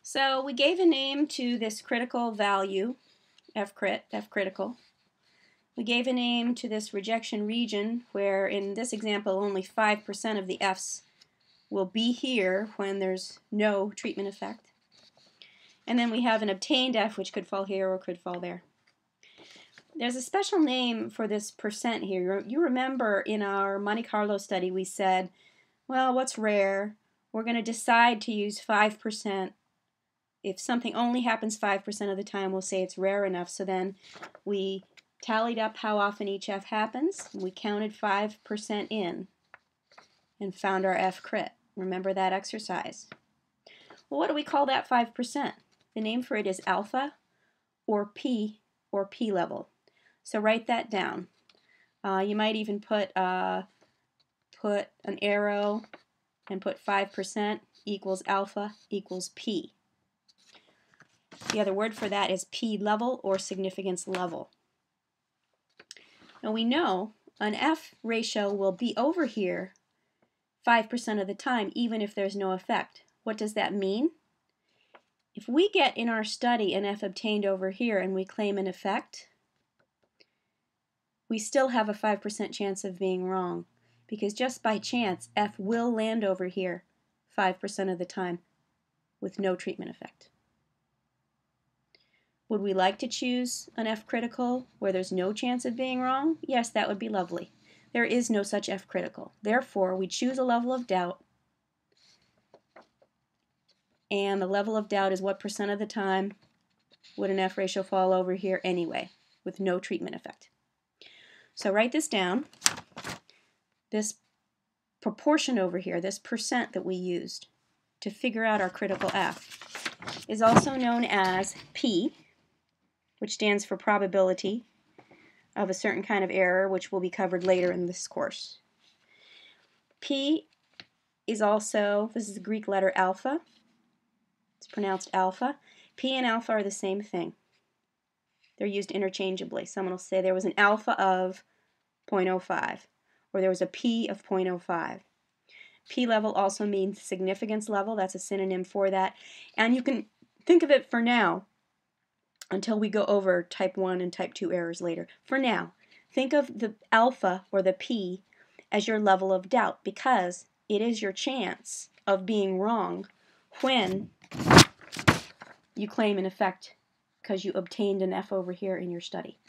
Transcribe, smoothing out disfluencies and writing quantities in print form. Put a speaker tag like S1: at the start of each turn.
S1: So we gave a name to this critical value, F critical. We gave a name to this rejection region where in this example only 5% of the F's will be here when there's no treatment effect. And then we have an obtained F which could fall here or could fall there. There's a special name for this percent here. You remember in our Monte Carlo study we said, well, what's rare? We're going to decide to use 5%. If something only happens 5% of the time, we'll say it's rare enough. So then we tallied up how often each F happens, and we counted 5% in and found our F crit. Remember that exercise. Well, what do we call that 5%? The name for it is alpha or P level. So write that down. You might even put an arrow and put 5% equals alpha equals P. The other word for that is P level or significance level. Now we know an F ratio will be over here 5% of the time even if there's no effect. What does that mean? If we get in our study an F obtained over here and we claim an effect, we still have a 5% chance of being wrong because just by chance F will land over here 5% of the time with no treatment effect. Would we like to choose an F critical where there's no chance of being wrong? Yes, that would be lovely. There is no such F critical. Therefore, we choose a level of doubt, and the level of doubt is what percent of the time would an F ratio fall over here anyway with no treatment effect. So write this down. This proportion over here, this percent that we used to figure out our critical F, is also known as P, which stands for probability of a certain kind of error, which will be covered later in this course. P is also, this is the Greek letter alpha. It's pronounced alpha. P and alpha are the same thing. They're used interchangeably. Someone will say there was an alpha of 0.05, or there was a P of 0.05. P level also means significance level. That's a synonym for that. And you can think of it for now, until we go over type 1 and type 2 errors later. For now, think of the alpha or the P as your level of doubt because it is your chance of being wrong when you claim an effect because you obtained an F over here in your study.